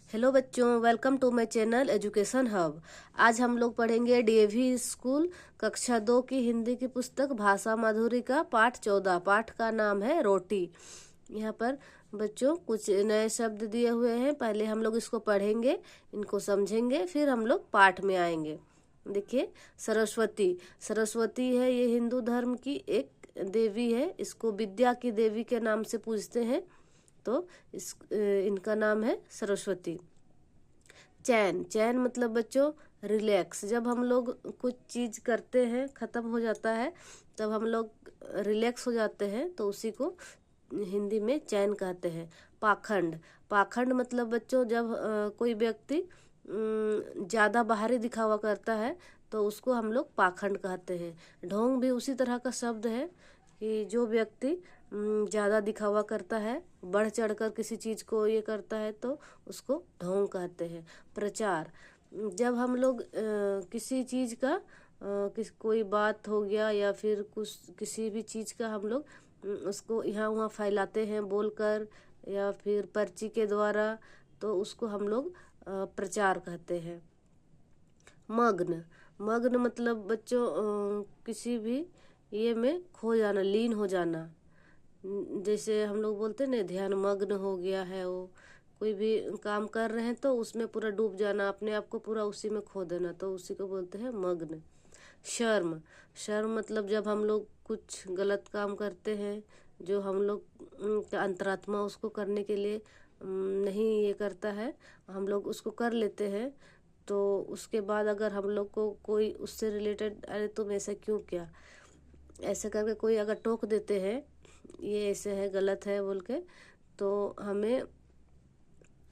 Hello बच्चों, welcome to my channel education hub. आज हम लोग पढ़ेंगे डीएवी स्कूल कक्षा 2 की हिंदी की पुस्तक भाषा माधुरी का पाठ 14। पाठ का नाम है रोटी। यहाँ पर बच्चों कुछ नए शब्द दिए हुए हैं। पहले हम लोग इसको पढ़ेंगे, इनको समझेंगे, फिर हम लोग पाठ में आएंगे। देखिए, सरस्वती। सरस्वती है ये हिंदू धर्म की एक देवी है। इसको विद्या की देवी के नाम से पूजते हैं, तो इनका नाम है सरस्वती। चैन। चैन मतलब बच्चों रिलैक्स। जब हम लोग कुछ चीज करते हैं, खत्म हो जाता है, तब हम लोग रिलैक्स हो जाते हैं, तो उसी को हिंदी में चैन कहते हैं। पाखंड। पाखंड मतलब बच्चों जब कोई व्यक्ति ज़्यादा बाहरी दिखावा करता है तो उसको हम लोग पाखंड कहते हैं। ढोंग भी उसी तरह का शब्द है कि जो व्यक्ति ज़्यादा दिखावा करता है, बढ़ चढ़कर किसी चीज़ को ये करता है, तो उसको ढोंग कहते हैं। प्रचार। जब हम लोग किसी चीज़ का कोई बात हो गया या फिर कुछ किसी भी चीज़ का हम लोग उसको यहाँ वहाँ फैलाते हैं बोलकर या फिर पर्ची के द्वारा, तो उसको हम लोग प्रचार कहते हैं। मग्न। मग्न मतलब बच्चों किसी भी ये में खो जाना, लीन हो जाना। जैसे हम लोग बोलते हैं ना, ध्यान मग्न हो गया है। वो कोई भी काम कर रहे हैं तो उसमें पूरा डूब जाना, अपने आप को पूरा उसी में खो देना, तो उसी को बोलते हैं मग्न। शर्म। शर्म मतलब जब हम लोग कुछ गलत काम करते हैं, जो हम लोग का अंतरात्मा उसको करने के लिए नहीं ये करता है, हम लोग उसको कर लेते हैं, तो उसके बाद अगर हम लोग को कोई उससे रिलेटेड, अरे तुम ऐसा क्यों किया, ऐसे करके कोई अगर टोक देते हैं, ये ऐसे है, गलत है बोल के, तो हमें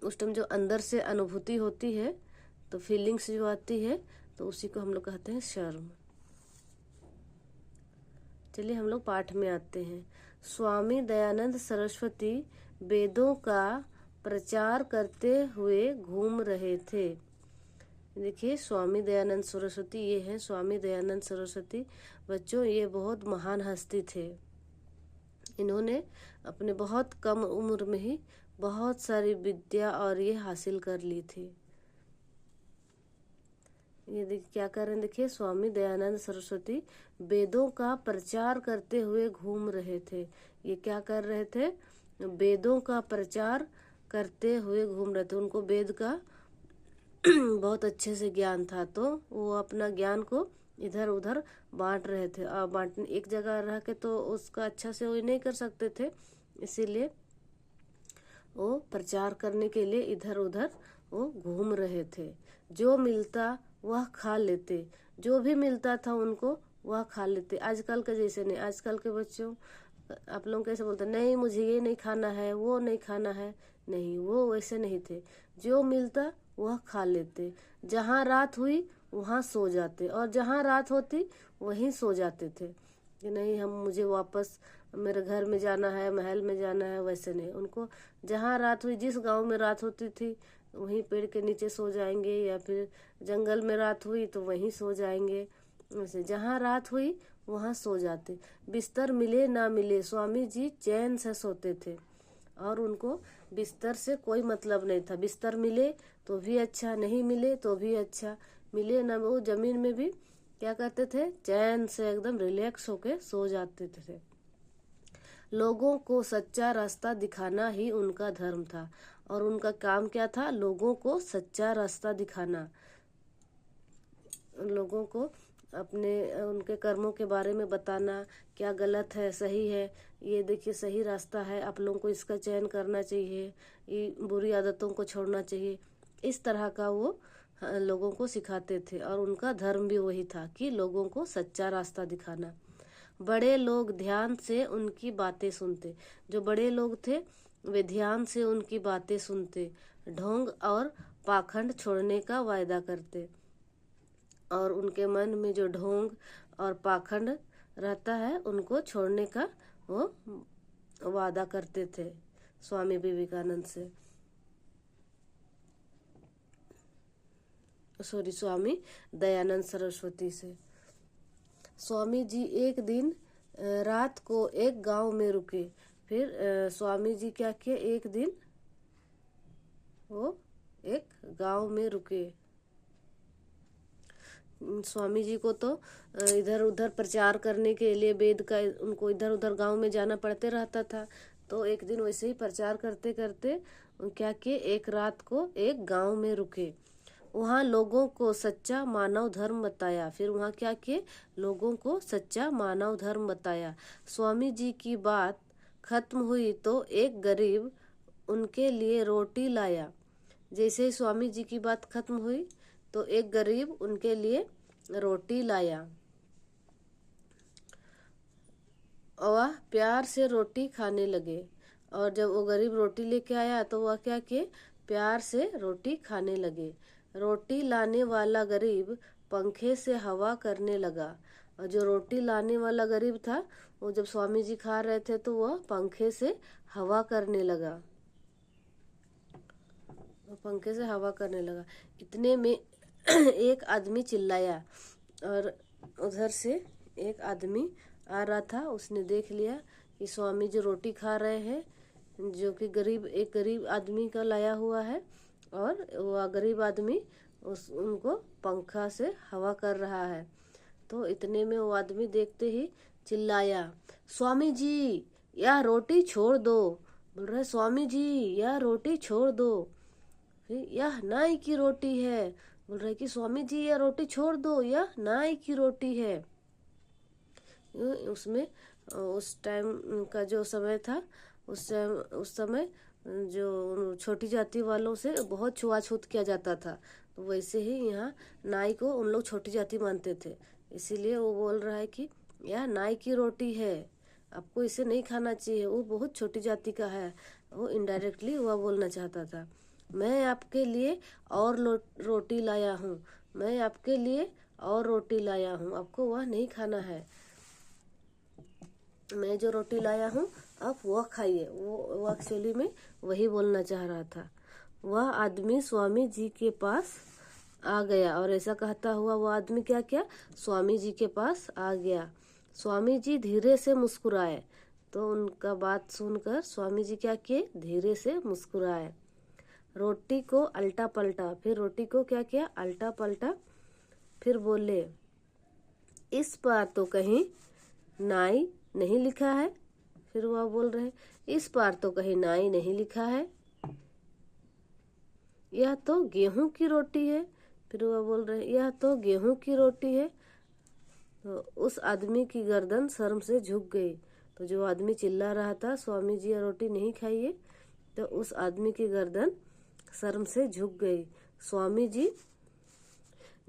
उस टाइम जो अंदर से अनुभूति होती है, तो फीलिंग्स जो आती है, तो उसी को हम लोग कहते हैं शर्म। चलिए हम लोग पाठ में आते हैं। स्वामी दयानंद सरस्वती वेदों का प्रचार करते हुए घूम रहे थे। देखिए, स्वामी दयानंद सरस्वती ये हैं, स्वामी दयानंद सरस्वती। बच्चों ये बहुत महान हस्ती थे। इन्होंने अपने बहुत कम उम्र में ही बहुत सारी विद्या और ये हासिल कर ली थी। ये देखिए क्या कर रहे हैं, देखिए स्वामी दयानंद सरस्वती वेदों का प्रचार करते हुए घूम रहे थे। ये क्या कर रहे थे, वेदों का प्रचार करते हुए घूम रहे थे। उनको वेद का बहुत अच्छे से ज्ञान था, तो वो अपना ज्ञान को इधर उधर बांट रहे थे। और बांट एक जगह रह के तो उसका अच्छा से वो नहीं कर सकते थे, इसीलिए वो प्रचार करने के लिए इधर उधर वो घूम रहे थे। जो मिलता वह खा लेते, जो भी मिलता था उनको वह खा लेते। आजकल के जैसे नहीं। आजकल के बच्चों आप लोग कैसे बोलते, नहीं मुझे ये नहीं खाना है, वो नहीं खाना है। नहीं, वो वैसे नहीं थे। जो मिलता वह खा लेते। जहाँ रात हुई वहाँ सो जाते, और जहाँ रात होती वहीं सो जाते थे कि नहीं हम मुझे वापस मेरे घर में जाना है, महल में जाना है। वैसे नहीं, उनको जहाँ रात हुई, जिस गांव में रात होती थी वहीं पेड़ के नीचे सो जाएंगे, या फिर जंगल में रात हुई तो वहीं सो जाएंगे। वैसे जहाँ रात हुई वहाँ सो जाते। बिस्तर मिले ना मिले स्वामी जी चैन से सोते थे, और उनको बिस्तर से कोई मतलब नहीं था। बिस्तर मिले तो भी अच्छा, नहीं मिले तो भी अच्छा, मिले ना, वो जमीन में भी क्या करते थे, चैन से एकदम रिलैक्स होके सो जाते थे। लोगों को सच्चा रास्ता दिखाना ही उनका धर्म था, और उनका काम क्या था, लोगों को सच्चा रास्ता दिखाना, लोगों को अपने उनके कर्मों के बारे में बताना, क्या गलत है सही है, ये देखिए सही रास्ता है, आप लोगों को इसका चयन करना चाहिए, ये बुरी आदतों को छोड़ना चाहिए। इस तरह का वो लोगों को सिखाते थे, और उनका धर्म भी वही था कि लोगों को सच्चा रास्ता दिखाना। बड़े लोग ध्यान से उनकी बातें सुनते। जो बड़े लोग थे वे ध्यान से उनकी बातें सुनते, ढोंग और पाखंड छोड़ने का वायदा करते, और उनके मन में जो ढोंग और पाखंड रहता है उनको छोड़ने का वो वादा करते थे स्वामी विवेकानंद से, स्वामी दयानंद सरस्वती से। स्वामी जी एक दिन रात को एक गांव में रुके। फिर स्वामी जी क्या किए, एक दिन वो गांव में रुके। स्वामी जी को तो इधर उधर प्रचार करने के लिए वेद का उनको इधर उधर गांव में जाना पड़ते रहता था। तो एक दिन वैसे ही प्रचार करते करते क्या किए, एक रात को एक गांव में रुके। वहाँ लोगों को सच्चा मानव धर्म बताया। फिर वहाँ क्या किए, लोगों को सच्चा मानव धर्म बताया। स्वामी जी की बात खत्म हुई तो एक गरीब उनके लिए रोटी लाया। जैसे ही स्वामी जी की बात खत्म हुई तो एक गरीब उनके लिए रोटी लाया। और वह प्यार से रोटी खाने लगे। और जब वो गरीब रोटी लेके आया तो वह क्या किए, प्यार से रोटी खाने लगे। रोटी लाने वाला गरीब पंखे से हवा करने लगा। और जो रोटी लाने वाला गरीब था वो जब स्वामी जी खा रहे थे तो वह पंखे से हवा करने लगा। पंखे से हवा करने लगा। इतने में एक आदमी चिल्लाया और उधर से एक आदमी आ रहा था। उसने देख लिया कि स्वामी जी रोटी खा रहे हैं, जो कि एक गरीब आदमी का लाया हुआ है, और वह गरीब आदमी उनको पंखा से हवा कर रहा है। तो इतने में वो आदमी देखते ही चिल्लाया, स्वामी जी यह रोटी छोड़ दो। बोल रहे, स्वामी जी यह रोटी छोड़ दो। फिर यह नाई की रोटी है। बोल रहे कि स्वामी जी यह रोटी छोड़ दो, यह नाई की रोटी है। उसमें उस टाइम का जो समय था, उस समय जो छोटी जाति वालों से बहुत छुआछूत किया जाता था। तो वैसे ही यहाँ नाई को उन लोग छोटी जाति मानते थे। इसीलिए वो बोल रहा है कि यह नाई की रोटी है, आपको इसे नहीं खाना चाहिए, वो बहुत छोटी जाति का है। वो इनडायरेक्टली वह बोलना चाहता था। मैं आपके लिए और रोटी लाया हूँ, मैं आपके लिए और रोटी लाया हूँ, आपको वह नहीं खाना है। मैं जो रोटी लाया हूँ आप वह खाइए। वो एक्चुअली में वही बोलना चाह रहा था। वह आदमी स्वामी जी के पास आ गया और ऐसा कहता हुआ वह आदमी क्या किया, स्वामी जी के पास आ गया। स्वामी जी धीरे से मुस्कुराए। तो उनका बात सुनकर स्वामी जी क्या किए, धीरे से मुस्कुराए। रोटी को अल्टा पलटा, फिर रोटी को क्या किया, अल्टा पलटा। फिर बोले, इस बार तो कहीं नाई नहीं लिखा है। फिर वह बोल रहे, इस बार तो कहीं नाई नहीं लिखा है, यह तो गेहूं की रोटी है। फिर वह बोल रहे, यह तो गेहूं की रोटी है। तो उस आदमी की गर्दन शर्म से झुक गई। तो जो आदमी चिल्ला रहा था स्वामी जी यह रोटी नहीं खाइए, तो उस आदमी की गर्दन शर्म से झुक गई। स्वामी जी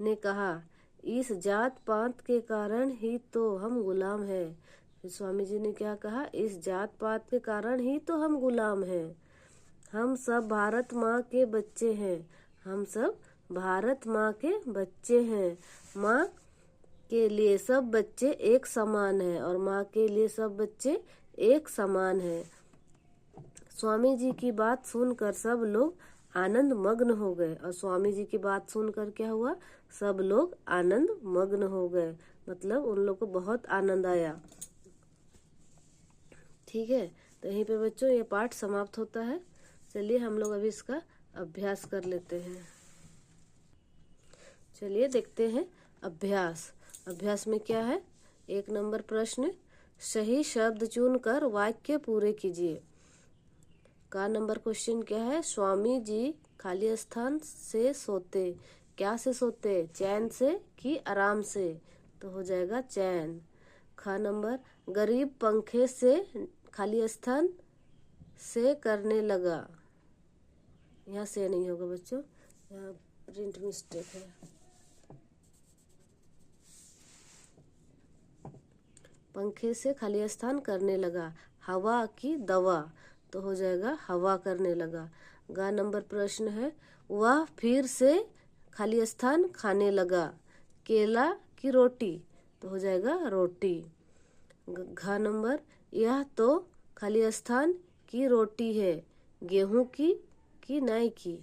ने कहा, इस जात पात के कारण ही तो हम गुलाम हैं। फिर स्वामी जी ने क्या कहा, इस जात पात के कारण ही तो हम गुलाम हैं। हम सब भारत माँ के बच्चे हैं, हम सब भारत माँ के बच्चे हैं। माँ के लिए सब बच्चे एक समान हैं और माँ के लिए सब बच्चे एक समान हैं। स्वामी जी की बात सुनकर सब लोग आनंद मग्न हो गए। और स्वामी जी की बात सुनकर क्या हुआ, सब लोग आनंद मग्न हो गए, मतलब उन लोग को बहुत आनंद आया। ठीक है, तो यहीं पे बच्चों ये पाठ समाप्त होता है। चलिए हम लोग अभी इसका अभ्यास कर लेते हैं। चलिए देखते हैं अभ्यास। अभ्यास में क्या है, 1 नंबर प्रश्न, सही शब्द चुनकर वाक्य पूरे कीजिए। का नंबर क्वेश्चन क्या है, स्वामी जी खाली स्थान से सोते, क्या से सोते, चैन से कि आराम से, तो हो जाएगा चैन। खा नंबर, गरीब पंखे से खाली स्थान से करने लगा, यहाँ से नहीं होगा बच्चों, यहाँ प्रिंट मिस्टेक है। पंखे से खाली स्थान करने लगा, हवा की दवा, तो हो जाएगा हवा करने लगा। गा नंबर प्रश्न है, वह फिर से खाली स्थान खाने लगा, केला की रोटी, तो हो जाएगा रोटी। घा नंबर, यह तो खाली स्थान की रोटी है, गेहूं की कि नाई की,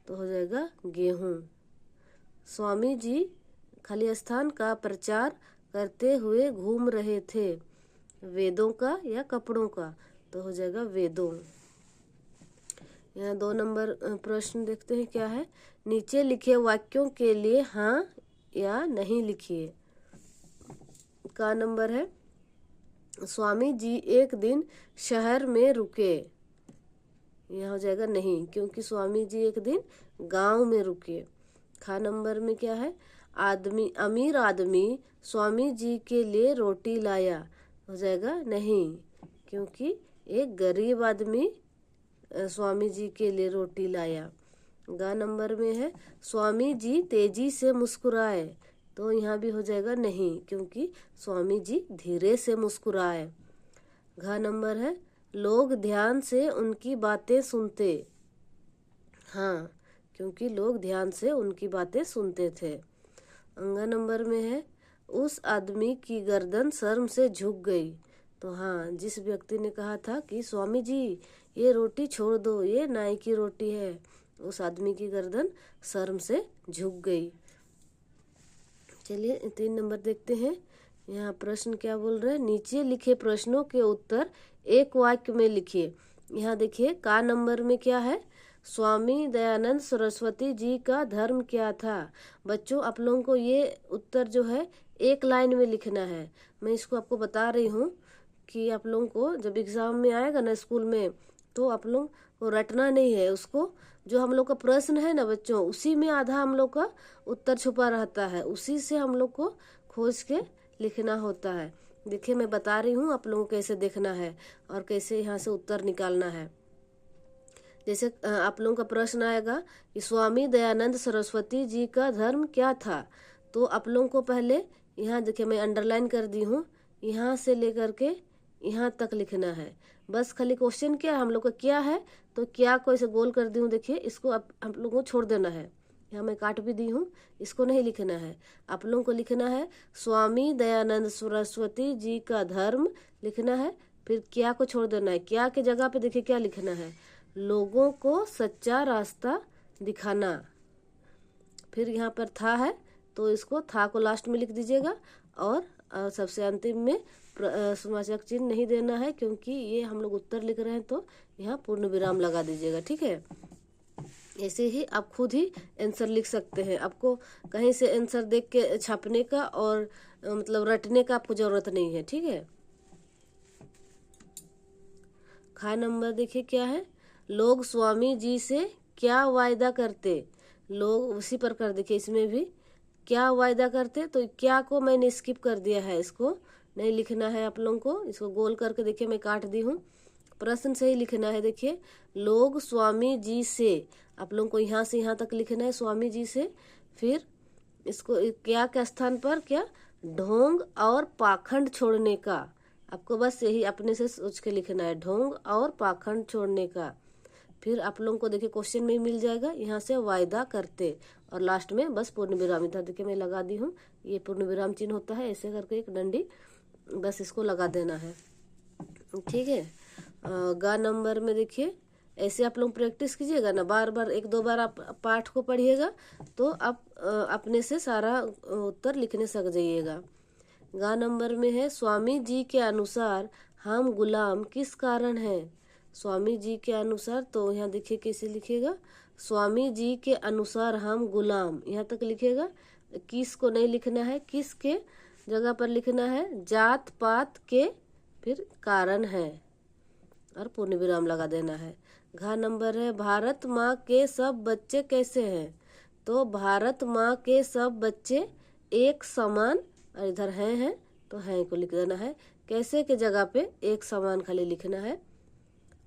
तो हो जाएगा गेहूं। स्वामी जी खाली स्थान का प्रचार करते हुए घूम रहे थे, वेदों का या कपड़ों का, तो हो जाएगा वेदों। यहाँ 2 नंबर प्रश्न देखते हैं क्या है। नीचे लिखे वाक्यों के लिए हाँ या नहीं लिखिए। का नंबर है, स्वामी जी एक दिन शहर में रुके। यह हो जाएगा नहीं, क्योंकि स्वामी जी एक दिन गांव में रुके। खा नंबर में क्या है, अमीर आदमी स्वामी जी के लिए रोटी लाया। हो जाएगा नहीं, क्योंकि एक गरीब आदमी स्वामी जी के लिए रोटी लाया। गा नंबर में है, स्वामी जी तेजी से मुस्कुराए। तो यहाँ भी हो जाएगा नहीं, क्योंकि स्वामी जी धीरे से मुस्कुराए। घा नंबर है, लोग ध्यान से उनकी बातें सुनते। हाँ, क्योंकि लोग ध्यान से उनकी बातें सुनते थे। अंगा नंबर में है, उस आदमी की गर्दन शर्म से झुक गई। तो हाँ, जिस व्यक्ति ने कहा था कि स्वामी जी ये रोटी छोड़ दो, ये नाई की रोटी है, उस आदमी की गर्दन शर्म से झुक गई। चलिए 3 नंबर देखते हैं। यहाँ प्रश्न क्या बोल रहे हैं, नीचे लिखे प्रश्नों के उत्तर एक वाक्य में लिखिए। यहाँ देखिए का नंबर में क्या है, स्वामी दयानंद सरस्वती जी का धर्म क्या था। बच्चों आप लोगों को ये उत्तर जो है एक लाइन में लिखना है। मैं इसको आपको बता रही हूँ कि आप लोगों को जब एग्जाम में आएगा ना स्कूल में, तो आप लोग को रटना नहीं है उसको। जो हम लोग का प्रश्न है ना बच्चों, उसी में आधा हम लोग का उत्तर छुपा रहता है, उसी से हम लोग को खोज के लिखना होता है। देखिए मैं बता रही हूँ आप लोगों को कैसे देखना है और कैसे यहाँ से उत्तर निकालना है। जैसे आप लोगों का प्रश्न आएगा कि स्वामी दयानंद सरस्वती जी का धर्म क्या था, तो आप लोगों को पहले यहाँ देखिए मैं अंडरलाइन कर दी हूँ, यहाँ से लेकर के यहाँ तक लिखना है। बस खाली क्वेश्चन क्या हम लोग का क्या है, तो क्या को ऐसे गोल कर दी हूँ। देखिए इसको आप लोगों को छोड़ देना है, यहाँ मैं काट भी दी हूँ, इसको नहीं लिखना है। आप लोगों को लिखना है स्वामी दयानंद सरस्वती जी का धर्म लिखना है, फिर क्या को छोड़ देना है। क्या के जगह पे देखिए क्या लिखना है, लोगों को सच्चा रास्ता दिखाना। फिर यहाँ पर था है, तो इसको था को लास्ट में लिख दीजिएगा, और सबसे अंतिम में समासक चिन्ह नहीं देना है, क्योंकि ये हम लोग उत्तर लिख रहे हैं, तो यहाँ पूर्ण विराम लगा दीजिएगा। ठीक है, ऐसे ही आप खुद ही आंसर लिख सकते हैं। आपको कहीं से आंसर देख के छापने का और मतलब रटने का आपको जरूरत नहीं है। ठीक है, खा नंबर देखिए क्या है, लोग स्वामी जी से क्या वायदा करते। लोग उसी प्रकार देखिए इसमें भी क्या वायदा करते, तो क्या को मैंने स्किप कर दिया है, इसको नहीं लिखना है आप लोगों को। इसको गोल करके देखिए मैं काट दी हूँ, प्रश्न से ही लिखना है। देखिए लोग स्वामी जी से, आप लोगों को यहाँ से यहाँ तक लिखना है स्वामी जी से। फिर इसको क्या के स्थान पर क्या, ढोंग और पाखंड छोड़ने का। आपको बस यही अपने से सोच के लिखना है, ढोंग और पाखंड छोड़ने का। फिर आप लोगों को देखिए क्वेश्चन में मिल जाएगा, यहाँ से वायदा करते, और लास्ट में बस पूर्ण विराम। इधर देखिए मैं लगा दी हूँ, ये पूर्ण विराम चिन्ह होता है, ऐसे करके एक डंडी बस इसको लगा देना है। ठीक है, गा नंबर में देखिए ऐसे आप लोग प्रैक्टिस कीजिएगा ना, बार बार 1-2 बार आप पाठ को पढ़िएगा, तो आप अपने से सारा उत्तर लिखने सक जाइएगा। गा नंबर में है, स्वामी जी के अनुसार हम गुलाम किस कारण हैं। स्वामी जी के अनुसार, तो यहाँ देखिए कैसे लिखिएगा, स्वामी जी के अनुसार हम गुलाम, यहाँ तक लिखिएगा। किस को नहीं लिखना है, किस के जगह पर लिखना है, जात पात के फिर कारण है, और पूर्ण विराम लगा देना है। घा नंबर है, भारत माँ के सब बच्चे कैसे हैं। तो भारत माँ के सब बच्चे एक समान, और इधर हैं तो हैं को लिख देना है। कैसे के जगह पे एक समान खाली लिखना है,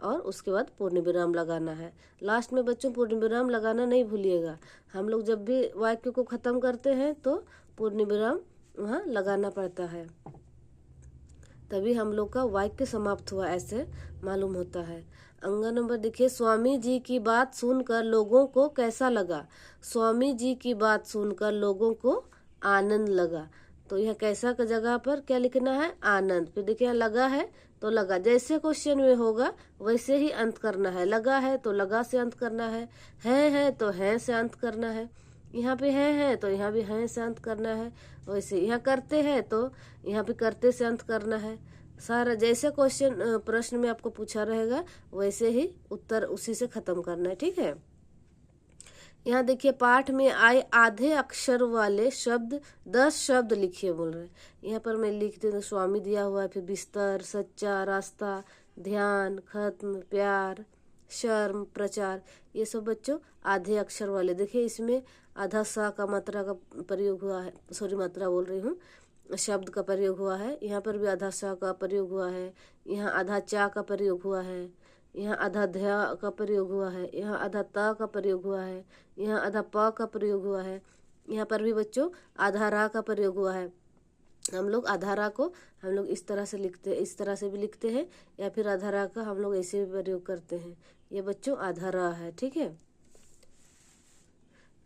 और उसके बाद पूर्ण विराम लगाना है। लास्ट में बच्चों पूर्ण विराम लगाना नहीं भूलिएगा। हम लोग जब भी वाक्य को ख़त्म करते हैं तो पूर्ण विराम वहाँ लगाना पड़ता है, तभी हम लोग का वाक्य समाप्त हुआ ऐसे मालूम होता है। अंगा नंबर देखिए, स्वामी जी की बात सुनकर लोगों को कैसा लगा। स्वामी जी की बात सुनकर लोगों को आनंद लगा। तो यह कैसा का जगह पर क्या लिखना है, आनंद। फिर देखिए लगा है तो लगा, जैसे क्वेश्चन में होगा वैसे ही अंत करना है। लगा है तो लगा से अंत करना है तो है से अंत करना है। यहाँ पे है तो यहाँ भी है से अंत करना है। वैसे यहाँ करते हैं तो यहाँ पे करते से अंत करना है। सारा जैसे क्वेश्चन प्रश्न में आपको पूछा रहेगा वैसे ही उत्तर उसी से खत्म करना है, ठीक है। यहाँ देखिए पाठ में आए आधे अक्षर वाले शब्द 10 शब्द लिखिए बोल रहे हैं। यहाँ पर मैं लिखती हूँ, स्वामी दिया हुआ है, फिर बिस्तर, सच्चा, रास्ता, ध्यान, खत्म, प्यार, शर्म, प्रचार, ये सब बच्चों आधे अक्षर वाले। देखिए इसमें आधा सा का मात्रा का प्रयोग हुआ है, सॉरी मात्रा बोल रही हूँ, शब्द का प्रयोग हुआ है। यहाँ पर भी आधा सा का प्रयोग हुआ है, यहाँ आधा चा का प्रयोग हुआ है, यहाँ आधा ध्या का प्रयोग हुआ है, यहाँ आधा ता का प्रयोग हुआ है, यहाँ आधा प का प्रयोग हुआ है, यहाँ पर भी बच्चों आधा रा का प्रयोग हुआ है। हम लोग आधा रा को हम लोग इस तरह से लिखते हैं, इस तरह से भी लिखते हैं, या फिर आधा रा का हम लोग ऐसे भी प्रयोग करते हैं। ये बच्चों आधा रा है, ठीक है।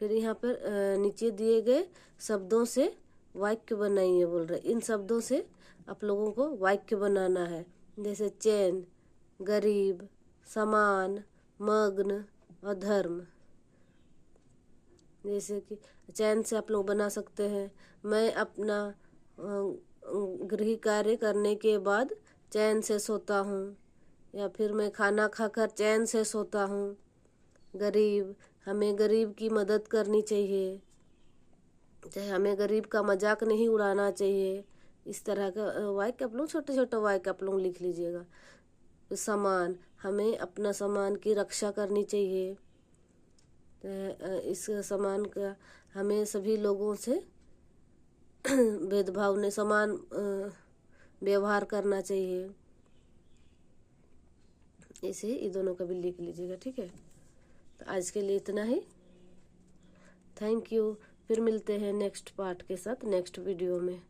फिर यहाँ पर नीचे दिए गए शब्दों से वाक्य बनाइए बोल रहे। इन शब्दों से आप लोगों को वाक्य बनाना है, जैसे चैन, गरीब, समान, मग्न और धर्म। जैसे कि चैन से आप लोग बना सकते हैं, मैं अपना गृह कार्य करने के बाद चैन से सोता हूँ, या फिर मैं खाना खाकर चैन से सोता हूँ। गरीब, हमें गरीब की मदद करनी चाहिए, चाहे हमें गरीब का मजाक नहीं उड़ाना चाहिए। इस तरह का वाक्य आप लोग छोटे छोटे वाक्य आप लोग लिख लीजिएगा। समान, हमें अपना सम्मान की रक्षा करनी चाहिए। इस सम्मान का हमें सभी लोगों से भेदभाव नहीं, समान व्यवहार करना चाहिए। इसे ये दोनों का भी लिख लीजिएगा, ठीक है। तो आज के लिए इतना ही, थैंक यू। फिर मिलते हैं नेक्स्ट पार्ट के साथ नेक्स्ट वीडियो में।